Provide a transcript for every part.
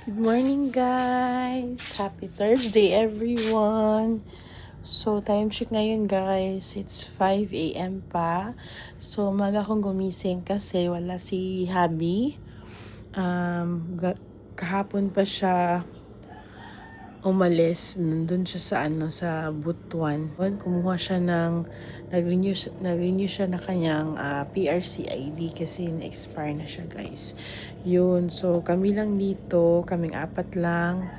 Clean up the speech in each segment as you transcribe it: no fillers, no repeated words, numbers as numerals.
Good morning guys! Happy Thursday everyone! So time check ngayon guys, it's 5 a.m. pa. So umaga akong gumising kasi wala si Habi. Kahapon pa siya umalis. Nandun siya sa Butuan. Kumuha siya nag-renew siya na kanyang PRC ID kasi na-expire na siya guys. Yun, so kami lang dito, kaming apat lang.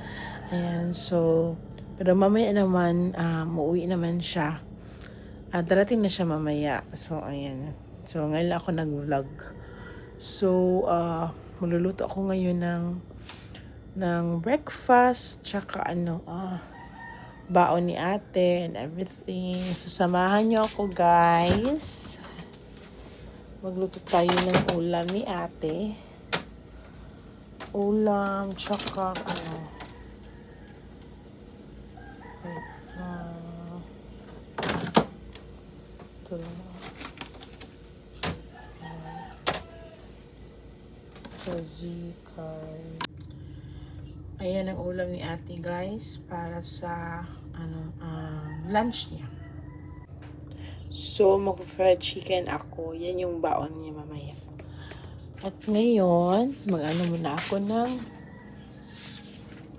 Ayan, so pero mamaya naman, uuwi naman siya. Darating na siya mamaya. So ayan. So ngayon ako nag-vlog. So magluluto ako ngayon ng breakfast, tsaka baon ni ate and everything. So samahan niyo ako guys. Magluto tayo ng ulam ni ate. Ulam, tsaka ito lang. Ayan ang ulam ni ate guys para sa lunch niya. So mag-fried chicken ako. Yan yung baon niya mamaya. At ngayon, muna ako ng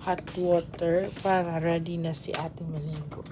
hot water para ready na si ate maligo.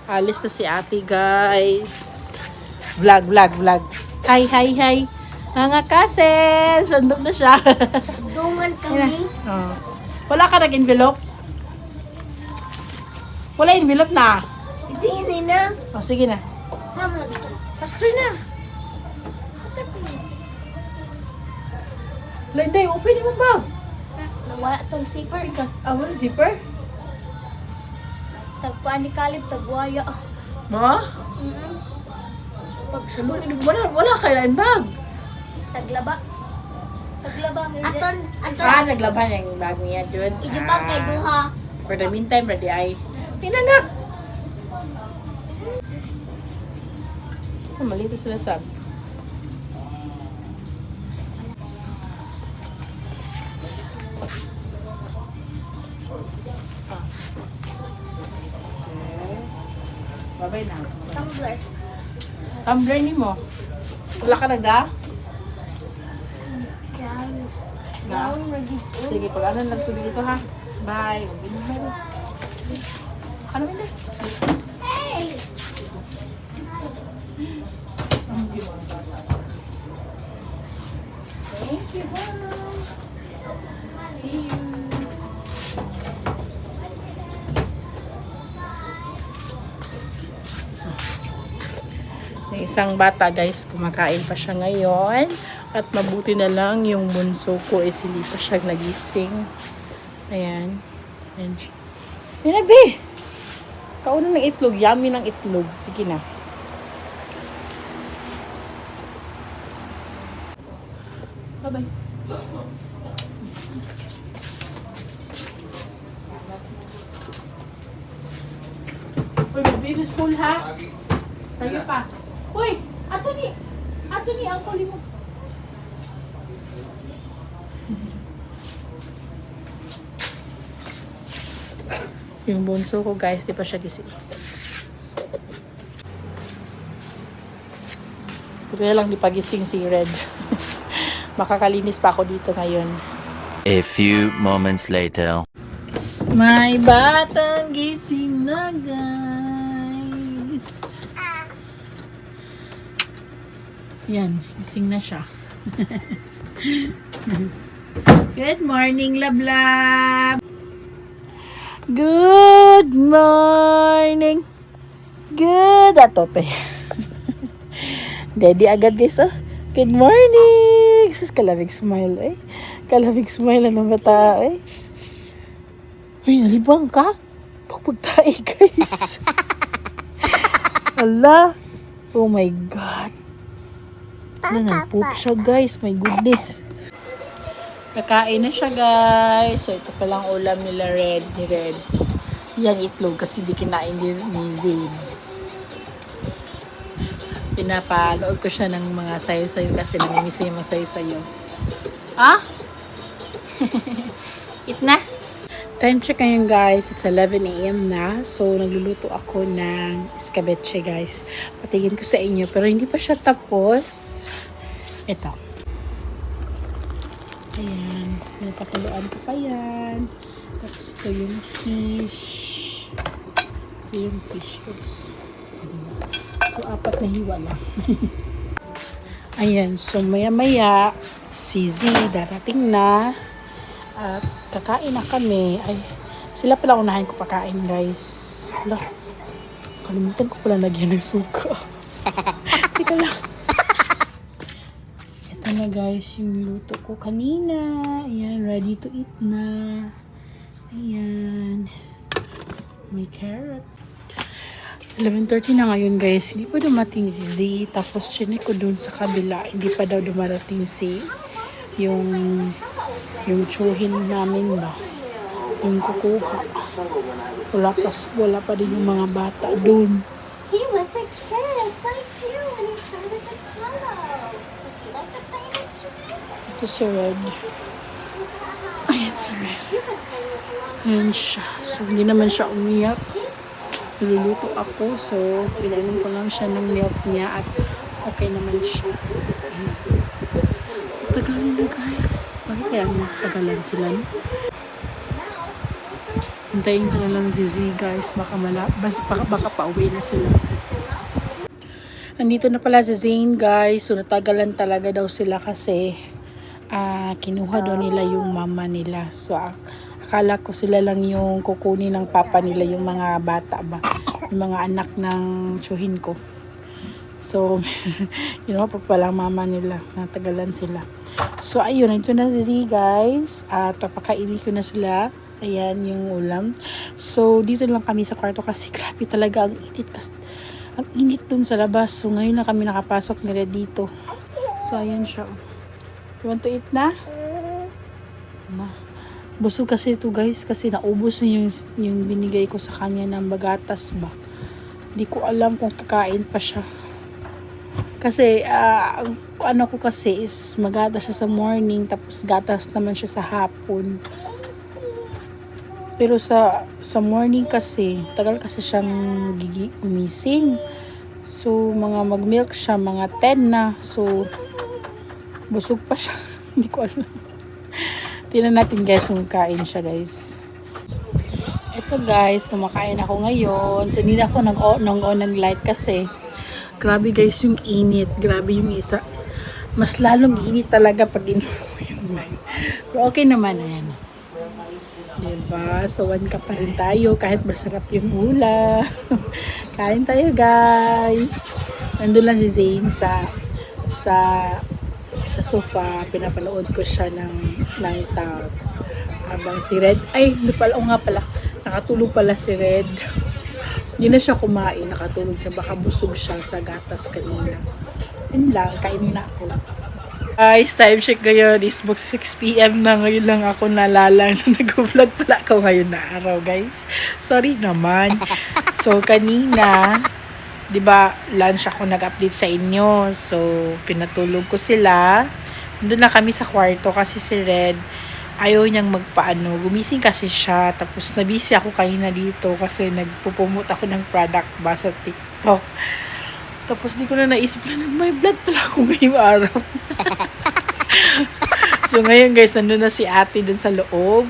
Alis na si ate guys. Vlog. Hi. Mga kases! Sandog na siya. Dungan kami. Wala ka nag-envelope? Wala envelope na. Ibigay na. Sige na. Hamon. Pastor na. Linday, open mo bag. Nawala tong zipper. Wala zipper? Tagpaan ni Kalib, tagwaya. Ma? Wala kailan bag. Taglaba. Aton. Naglaban yung bag niya, Jud. Ijibag kay Duha. For the meantime, ready ay. Tinanak! Malito sila sabi. Babay na. Tumbler. Tumbler ni mo. Wala ka na ga? Gown. Ga? Gown ready. Sige, pag ano lang tubig dito ha. Bye. Ano ba ito? Hey! Thank you, see you. May isang bata guys, kumakain pa siya ngayon. At mabuti na lang yung bunso ko is hindi pa siya nagising. Ayan. Ayan siya. Binabi! Kauna ng itlog. Yummy ng itlog. Sige na. Bye-bye. Uy, baby, school ha? Sa'yo pa. Uy, ato ni ang kuli mo. Yung bunso ko guys, di pa siya gising. Buti na lang di pagising si Red. Makakalinis pa ako dito ngayon. A few moments later. May batang gising na guys. Yan, gising na siya. Good morning, Lablab! Good morning! Good! Atote. Daddy agad guys, oh. Good morning! Sus, kalabig smile, eh. Kalabig smile, ano ba ta, eh. Uy, nalibang ka? Pagpagtae, guys. Ala. Oh my God. Ano, nagpoop siya, guys. My goodness. Kakain na siya, guys. So, ito palang ulam nila ni Red. Yan itlog kasi di kinain ni Zayn. Pinapanood ko siya ng mga sayo-sayo kasi namimiss yung mga sayo-sayo. Ah? Eat na? Time check ngayon guys. It's 11 a.m. na. So, nagluluto ako ng escabeche guys. Patigin ko sa inyo. Pero hindi pa siya tapos. Ito. Ayan. Napakuluan ko pa yan. Tapos ito yung fish. Ito yung fish guys. So, 4 na hiwa lang. Ayan. So, maya-maya, si Z darating na. At kakain na kami. Ay, sila pala unahin ko pakain, guys. Wala. Kalimutan ko pala lagyan ng suka. Teka lang. Ito na, guys, yung luto ko kanina. Ayan, ready to eat na. Ayan. May carrots. 11:30 na ngayon guys, hindi pa dumating si Z, tapos chinek ko dun sa kabila, hindi pa daw dumarating si yung tsuhin namin ba, yung kukuha. Wala pa din yung mga bata dun. He was a kid like you when he started the cello. Would you like to play an instrument? Ito si Red. Ayan si Red. You've been playing this a long Ayan siya. So hindi naman siya umiyak. Niluluto ako, so pinainom ko lang siya ng milk niya at okay naman siya. Tagalan na guys. Bakit kaya matagalan sila? No? Hintayin ko na lang si Z guys. Baka pauwi na sila. Nandito na pala si Zane guys. So natagalan talaga daw sila kasi kinuha daw nila yung mama nila. So akala ko sila lang yung kukunin ng papa nila, yung mga bata ba, yung mga anak ng tsuhin ko. So, pa pala mama nila, natagalan sila. So, ayun, ito na si guys. At papakainin ko na sila. Ayan, yung ulam. So, dito lang kami sa kwarto kasi grabe talaga ang init. Ang init dun sa labas. So, ngayon na kami nakapasok nila dito. So, ayan siya. You want to eat na? Busog kasi ito guys kasi naubos na yung binigay ko sa kanya ng bagatas ba. Hindi ko alam kung kakain pa siya. Kasi ano ko kasi is magatas siya sa morning tapos gatas naman siya sa hapon. Pero sa morning kasi, tagal kasi siyang gumising. So, mga mag-milk siya, mga 10 na. So, busog pa siya. Hindi ko alam. Tingnan natin guys kung kain siya guys. Ito guys, kumakain ako ngayon. So, hindi na ako nag-on ng light kasi grabe guys yung init. Grabe yung isa. Mas lalong init talaga pag inuwi yung light. Pero okay naman, ayan. Diba? So, 1 cup pa rin tayo kahit masarap yung ulam. Kain tayo, guys. Nandun lang si Zane sa sofa. Pinapanood ko siya ng tag. Habang si Red, o nga pala, nakatulog pala si Red. Hindi na siya kumain, nakatulog siya. Baka busog siya sa gatas kanina. Yun lang, kain na ako. Guys, time check ngayon is 6 PM na. Ngayon lang ako nalala na nag-vlog pala ako ngayon na araw, guys. Sorry naman. So, kanina, di ba, lunch ako nag-update sa inyo. So, pinatulog ko sila. Doon na kami sa kwarto kasi si Red, ayaw niyang magpaano. Gumising kasi siya. Tapos, nabisi ako kanina dito kasi nagpupumot ako ng product ba sa TikTok. Tapos di ko na naisip na may vlog pala ako ngayong araw. So ngayon guys, nandun na si ate dun sa loob.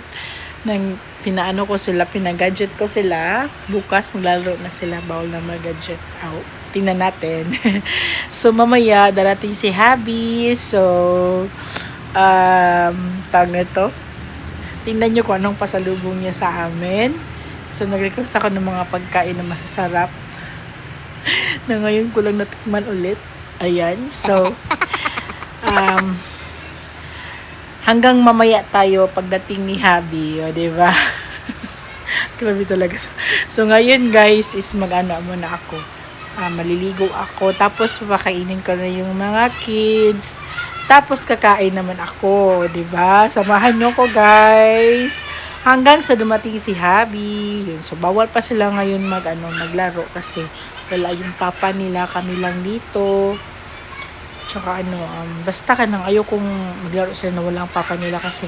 Pinaano ko sila, pinagadget ko sila. Bukas maglalaro na sila, bawal na mag-gadget out. Tingnan natin. So mamaya, darating si Habi. So, tawag na ito. Tingnan nyo kung anong pasalubong niya sa amin. So nag-request ako ng mga pagkain na masasarap. Na ngayon ko lang natikman ulit. Ayan. So, hanggang mamaya tayo pagdating ni Habi. O, diba? Grabe talaga. So, ngayon guys, is mag-ano muna ako. Maliligo ako. Tapos, papakainin ko na yung mga kids. Tapos, kakain naman ako. Diba? Samahan nyo ko guys. Hanggang sa dumating si Habi. Yun. So, bawal pa sila ngayon maglaro kasi wala yung papa nila, kami lang dito. Tsaka basta ka nang ayokong maglaro sila na walang papa nila kasi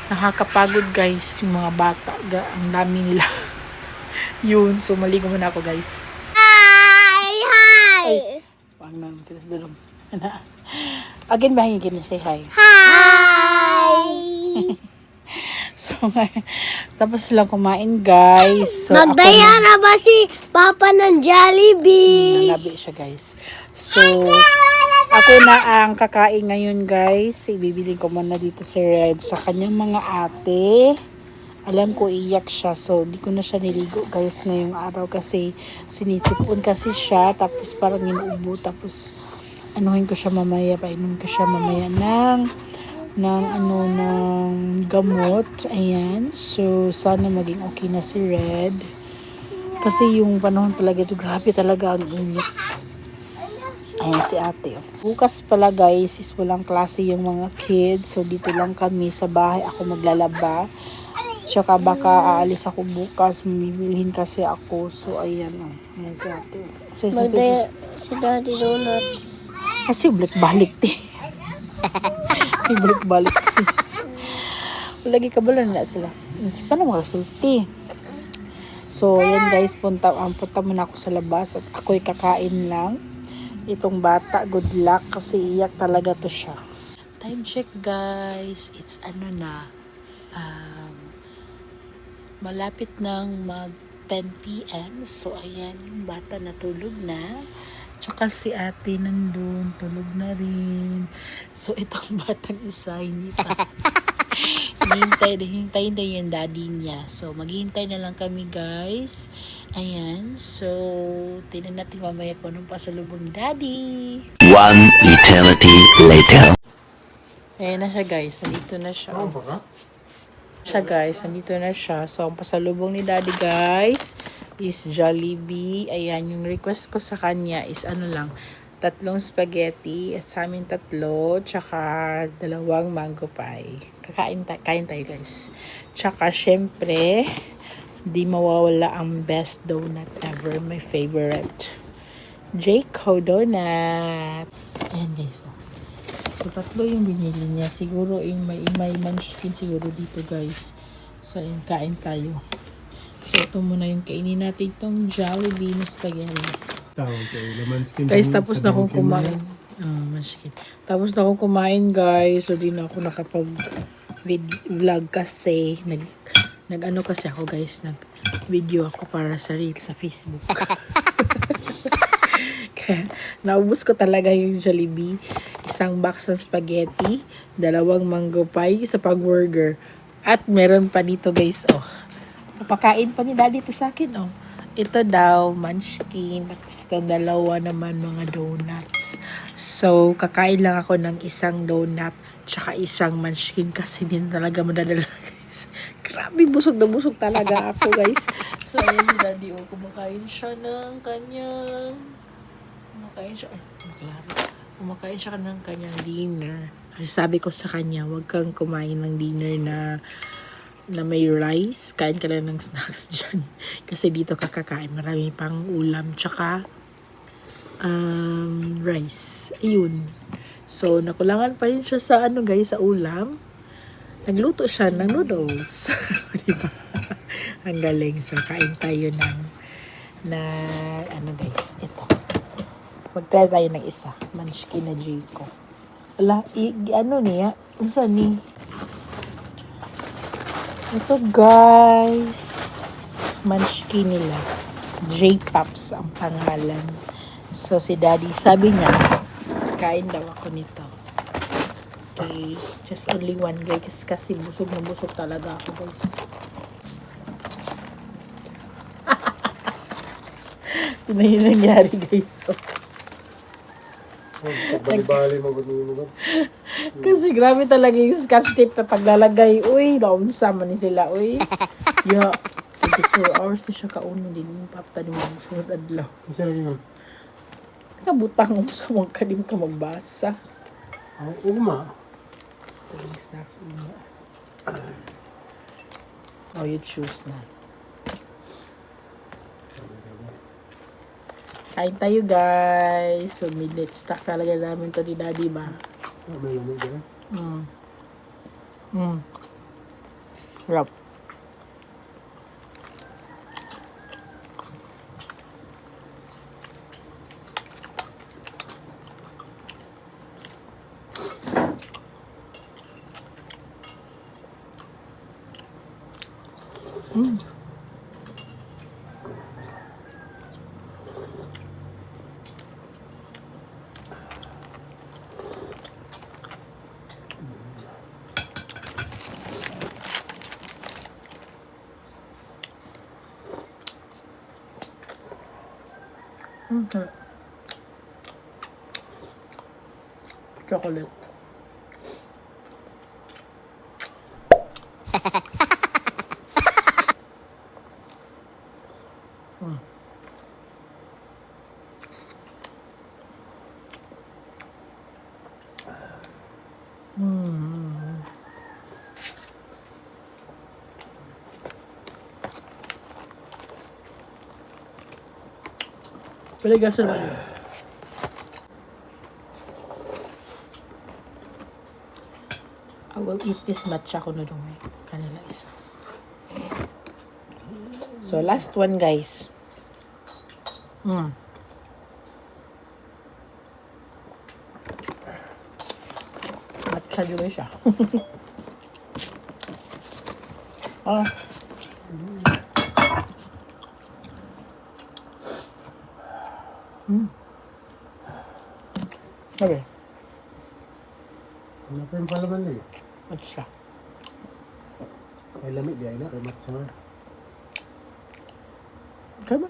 nakakapagod guys yung mga bata. Ang dami nila. Yun, so maligo muna ako guys. Hi! Hi! Wag na, tinas dalong. Again ba hingin na say hi? Hi! So, tapos lang kumain guys. So, Magdaya na ba si Papa ng Jollibee? nalabi siya guys. So, ako na ang kakain ngayon guys. Ibibili ko muna dito si Red sa kanyang mga ate. Alam ko iyak siya. So, di ko na siya niligo guys ngayong araw kasi sinisipon kasi siya. Tapos parang inuubo. Tapos anuhin ko siya mamaya. Painom ko siya mamaya ng gamot. Ayan. So, sana maging okay na si Red. Kasi yung panahon talaga ito, grabe talaga ang init. Ayan si ate. Bukas pala guys, is walang klase yung mga kids. So, dito lang kami sa bahay. Ako maglalaba. Tsaka baka aalis ako bukas. Bibilhin kasi ako. So, ayan. Ayan si ate. Magdaya si Daddy Donuts. Kasi balik-balik balik lagi kabalo na sila. Paano makasulti? So, yan guys, punta muna ako sa labas at ako'y kakain lang. Itong bata, good luck kasi iyak talaga to siya. Time check guys, it's malapit nang mag 10 PM. So, ayan, yung bata natulog na. Tsaka si ate nandun, tulog na rin. So, itong batang isa, hindi pa. Hintayin na yung daddy niya. So, maghihintay na lang kami, guys. Ayan. So, tingnan natin mamaya kung anong pasalubong ni daddy. One eternity later. Ayan na siya, guys. Nandito na siya. Nandito na siya. So, ang pasalubong ni daddy, guys, is Jollibee. Ayan, yung request ko sa kanya is 3 spaghetti at sa amin 3, tsaka 2 mango pie. Kain tayo guys. Tsaka syempre, di mawawala ang best donut ever, my favorite. Jayco donut. Ayan guys. So 3 yung binili niya. Siguro may munchkin siguro dito guys. So, yun, kain tayo. So, ito muna yung kainin natin itong Jollibee na spaghetti. Tawag kayo. Laman skin. Guys, tapos na akong kumain. Masikip. Tapos na akong kumain, guys. So, di na ako nakapag-vlog kasi nag-ano kasi ako, guys. Nag-video ako para sa reel sa Facebook. Kaya, naubos ko talaga yung Jollibee. Isang box ng spaghetti, 2 mango pie, isa pang burger. At meron pa dito, guys, oh. Papakain pa ni daddy ito sa akin, oh. Ito daw, munchkin. Tapos ito, 2 naman mga donuts. So, kakain lang ako ng isang donut tsaka isang munchkin kasi din talaga madadala, guys. Grabe, busog na busog talaga ako, guys. So, ayan si daddy, oh. Kumakain siya ng kanyang... Kumakain siya ng kanyang dinner. Kasi sabi ko sa kanya, huwag kang kumain ng dinner na may rice. Kain ka lang ng snacks dyan. Kasi dito kakakain. Marami pang ulam. Tsaka rice. Ayun. So, nakulangan pa rin siya sa guys, sa ulam. Nagluto siya ng noodles. Diba? Ang galing. So, kain tayo guys. Ito. Mag-try tayo ng isa. Munchkin na Jayco. Wala, niya? Ano ni? Ito, guys. Munchkin nila. J-Pops ang pangalan. So, si daddy, sabi niya, kain daw ako nito. Okay. Just only one, guys. Kasi busog na busog talaga ako, guys. Ito na yung nangyari, guys. So, Bali-bali mo mo. kasi grabe talaga yung scotch tape na paglalagay. Uy, naumsama ni sila. Uy. Yeah. 24 hours na siya kauno din. Yung papta ni mga sunod adlaw. Isa lang yun. Kabutang sa mga kadim ka magbasa. Uma. Ito yung snacks. Oh, you choose na. Kain tayo, guys. So, midnight stock talaga namin to ni daddy ba? May lamig dyan. Rap. Chocolate. Pwede gasa na yun. I will eat this matcha ko na dumi. Kanila isa. So, last one, guys. Matcha juga siya. Ah. Sabi. Ano pa yung palaman eh? Matcha. Ay lamig di ay na. Ay matcha. Okay ba?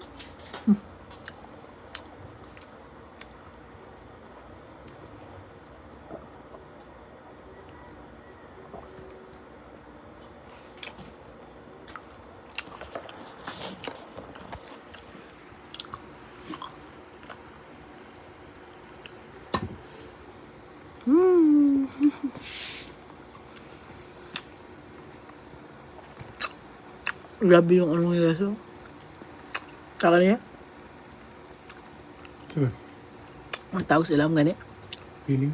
Grabe yung anong yaso. Taka niya? Sure. Matawag sila ang gani. Feeling?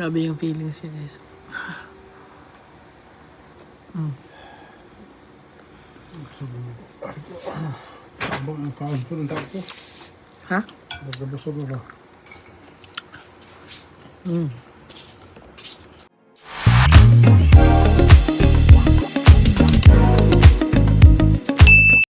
Grabe yung feelings niya, guys. Busog mo. Abang ang kaon ko ng tao ko. Ha? Nagabusog mo ba? Mm.